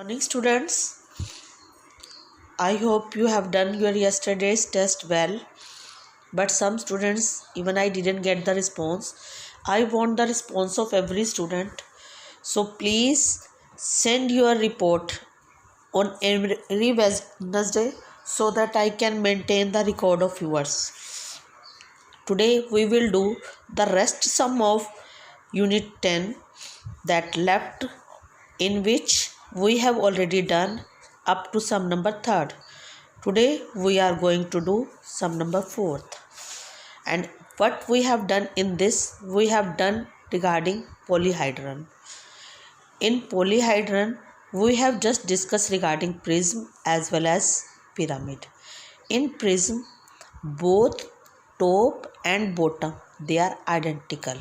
Morning students, I hope you have done your yesterday's test well, but some students even I didn't get the response. I want the response of every student. So please send your report on every Wednesday so that I can maintain the record of yours. Today we will do the rest sum of unit 10 that left, in which we have already done up to sum number 3rd. Today we are going to do sum number 4th. And what we have done in this, we have done regarding polyhedron. In polyhedron, we have just discussed regarding prism as well as pyramid. In prism, both top and bottom, they are identical,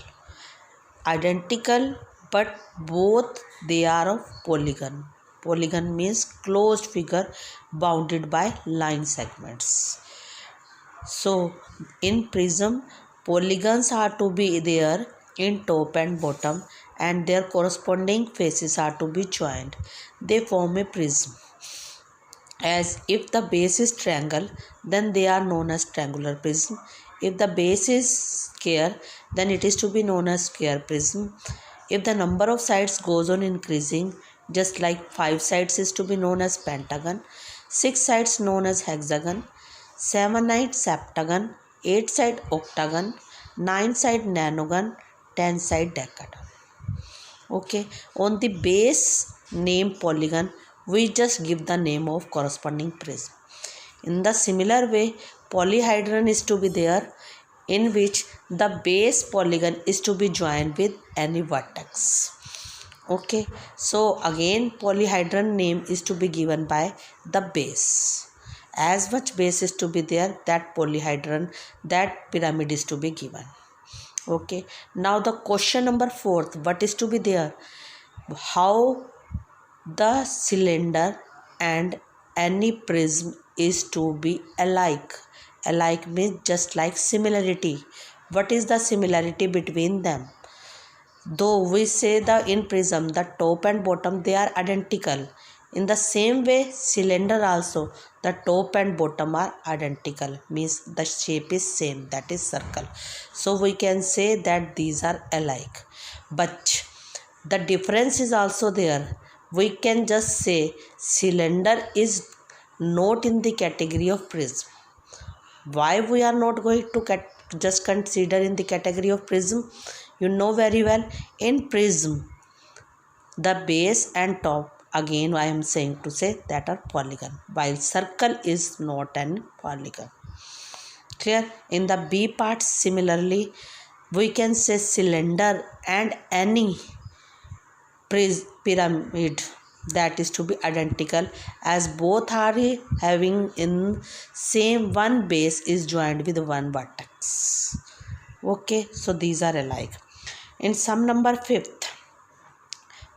but both they are of polygon. Polygon means closed figure bounded by line segments. So in prism, polygons are to be there in top and bottom, and their corresponding faces are to be joined. They form a prism. As if the base is triangle, then they are known as triangular prism. If the base is square, then it is to be known as square prism. If the number of sides goes on increasing, just like 5 sides is to be known as pentagon, 6 sides known as hexagon, 7 side septagon, 8 side octagon, 9 side nonagon, 10 side decagon. Okay, on the base name polygon, we just give the name of corresponding prism. In the similar way, polyhedron is to be there, in which the base polygon is to be joined with any vertex. Okay, so again polyhedron name is to be given by the base. As much base is to be there, that polyhedron, that pyramid is to be given. Okay, now the question number 4th, what is to be there? How the cylinder and any prism is to be alike. Alike means just like similarity. What is the similarity between them? Though we say the in prism, the top and bottom, they are identical. In the same way, cylinder also, the top and bottom are identical, means the shape is same, that is circle. So we can say that these are alike. But the difference is also there. We can just say cylinder is not in the category of prism. Why we are not going to just consider in the category of prism? You know very well, in prism, the base and top, again I am saying to say that are polygon, while circle is not an polygon. Clear? In the B part, similarly, we can say cylinder and any pyramid, that is to be identical, as both are having in same one base is joined with one vertex. Okay, so these are alike. In sum number 5th,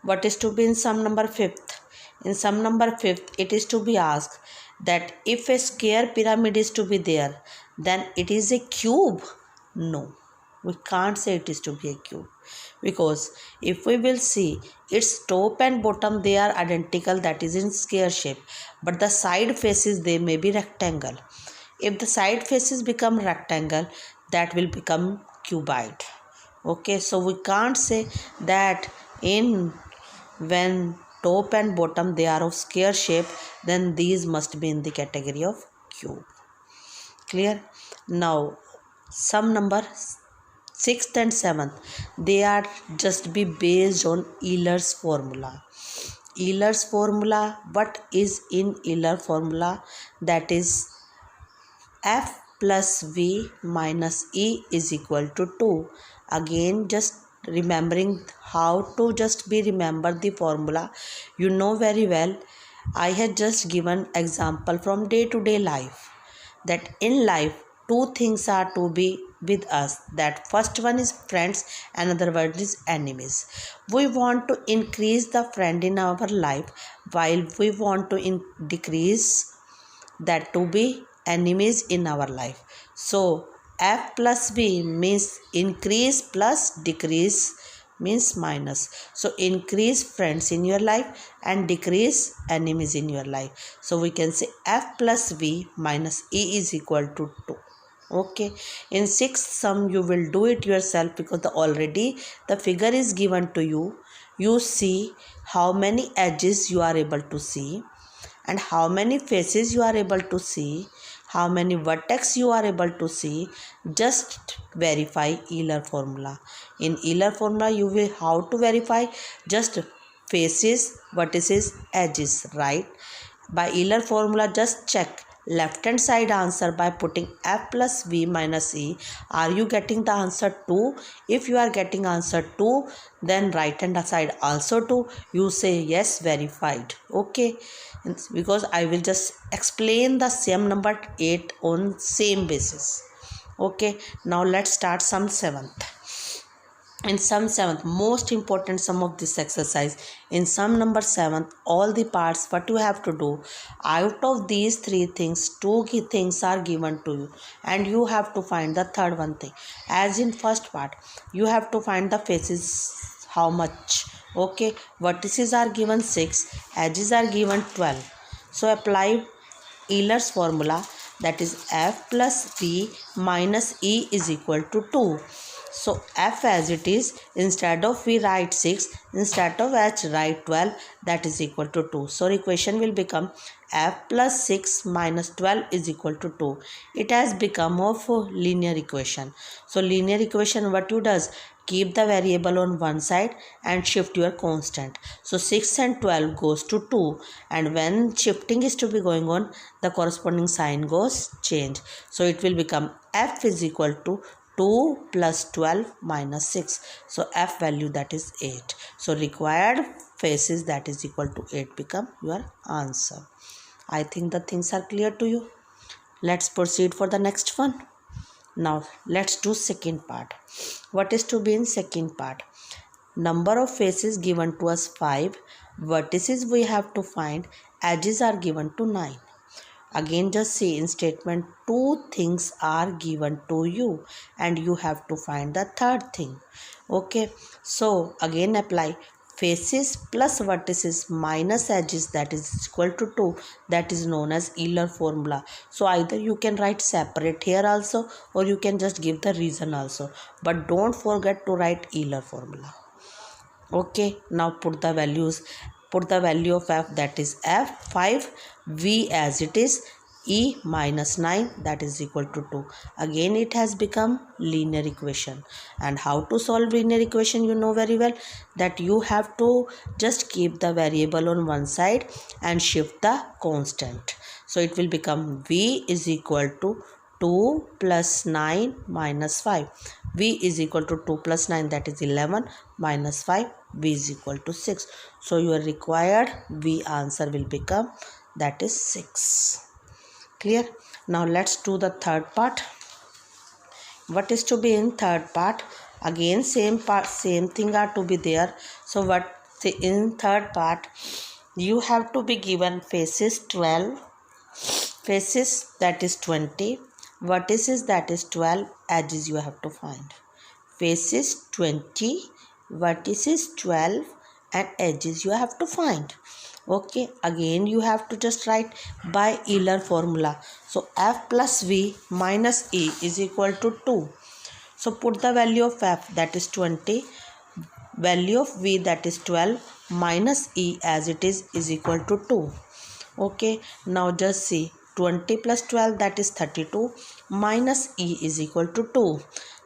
what is to be in sum number 5th? In sum number 5th, it is to be asked that if a square pyramid is to be there, then it is a cube. No, we can't say it is to be a cube, because if we will see its top and bottom, they are identical, that is in square shape, but the side faces, they may be rectangle. If the side faces become rectangle, that will become cuboid. Okay, so we can't say that when top and bottom they are of square shape, then these must be in the category of cube. Clear? Now sum number 6th and 7th, they are just be based on Euler's formula. Euler's formula, what is in Euler formula? That is F plus V minus E is equal to 2. Again, just remembering how to just be remember the formula. You know very well, I had just given example from day-to-day life, that in life two things are to be with us. That first one is friends, another one is enemies. We want to increase the friend in our life, while we want to decrease that to be enemies in our life. So F plus V means increase plus decrease means minus. So increase friends in your life and decrease enemies in your life. So we can say f plus v minus e is equal to 2. Okay, in sixth sum you will do it yourself because already the figure is given to you. You see how many edges you are able to see and how many faces you are able to see, how many vertex you are able to see. Just verify Euler formula. In Euler formula you will how to verify just faces, vertices, edges, right? By Euler formula just check left hand side answer by putting f plus v minus e. Are you getting the answer 2? If you are getting answer 2, then right hand side also 2. You say yes, verified. Okay, because I will just explain the same number 8 on same basis. Okay, now let's start sum 7th. In sum 7th, most important sum of this exercise, in sum number 7th, all the parts what you have to do, out of these 3 things, 2 key things are given to you and you have to find the third one thing. As in first part, you have to find the faces, how much. Okay, vertices are given 6, edges are given 12. So apply Euler's formula, that is f plus v minus e is equal to 2. So f as it is, instead of v write 6, instead of h write 12, that is equal to 2. So equation will become f plus 6 minus 12 is equal to 2. It has become of linear equation. So linear equation what you does? Keep the variable on one side and shift your constant. So 6 and 12 goes to 2, and when shifting is to be going on, the corresponding sign goes change. So it will become f is equal to 2 plus 12 minus 6. So f value that is 8. So required faces that is equal to 8 become your answer. I think the things are clear to you. Let's proceed for the next one. Now let's do second part. What is to be in second part? Number of faces given to us 5. Vertices we have to find. Edges are given to 9. Again just see in statement 2 things are given to you and you have to find the third thing. Okay, so again apply faces plus vertices minus edges that is equal to 2, that is known as Euler formula. So either you can write separate here also or you can just give the reason also, but don't forget to write Euler formula. Okay, now put the values. Put the value of f, that is f 5, v as it is, e minus 9 that is equal to 2. Again it has become linear equation. And how to solve linear equation you know very well, that you have to just keep the variable on one side and shift the constant. So it will become v is equal to 2 plus 9 minus 5. V is equal to 2 plus 9 that is 11 minus 5. V is equal to 6. So your required V answer will become that is 6. Clear? Now let's do the third part. What is to be in third part? Again same part, same thing are to be there. So what in third part, you have to be given faces 12, faces that is 20, vertices that is 12, edges you have to find. Faces 20, vertices 12 and edges you have to find. Okay, again you have to just write by Euler formula. So f plus v minus e is equal to 2. So put the value of f, that is 20, value of v that is 12 minus e as it is equal to 2. Okay, now just see 20 plus 12 that is 32 minus e is equal to 2.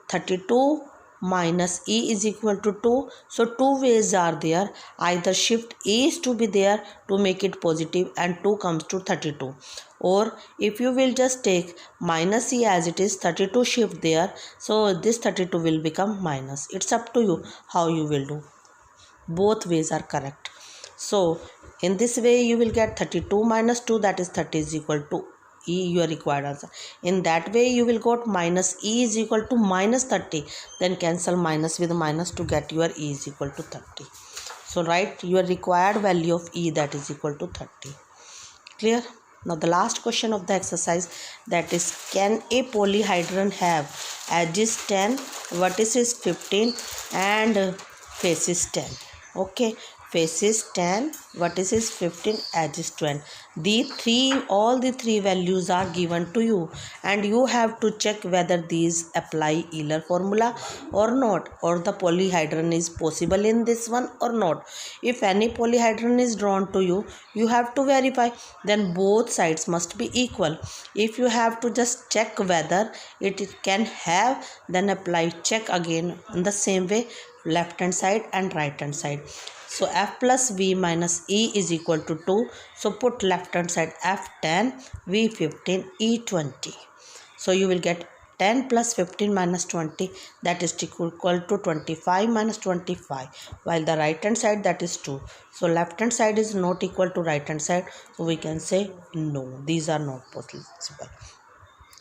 32 minus e is equal to 2. So two ways are there. Either shift e is to be there to make it positive and 2 comes to 32. Or if you will just take minus e as it is, 32 shift there. So this 32 will become minus. It's up to you how you will do. Both ways are correct. So in this way you will get 32 minus 2 that is 30 is equal to e, your required answer. In that way you will got minus e is equal to minus 30. Then cancel minus with minus to get your e is equal to 30. So write your required value of e that is equal to 30. Clear? Now the last question of the exercise, that is, can a polyhedron have edges 10, vertices 15 and face is 10. Okay, face is 10, vertex is 15, edge is 20. All the three values are given to you, and you have to check whether these apply Euler formula or not, or the polyhedron is possible in this one or not. If any polyhedron is drawn to you, you have to verify, then both sides must be equal. If you have to just check whether it can have, then apply check again in the same way, left hand side and right hand side. So f plus v minus e is equal to 2. So put left hand side f10, v15, e20. So you will get 10 plus 15 minus 20, that is equal to 25 minus 25, while the right hand side, that is 2. So left hand side is not equal to right hand side, so we can say no, these are not possible.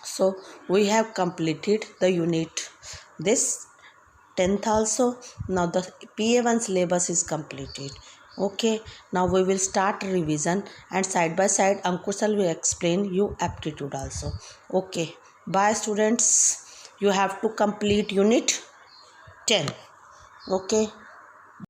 So we have completed the unit this 10th also. Now the PA1 syllabus is completed. Okay, now we will start revision, and side by side Ankur sir will explain you aptitude also. Okay, bye students. You have to complete unit 10. Okay.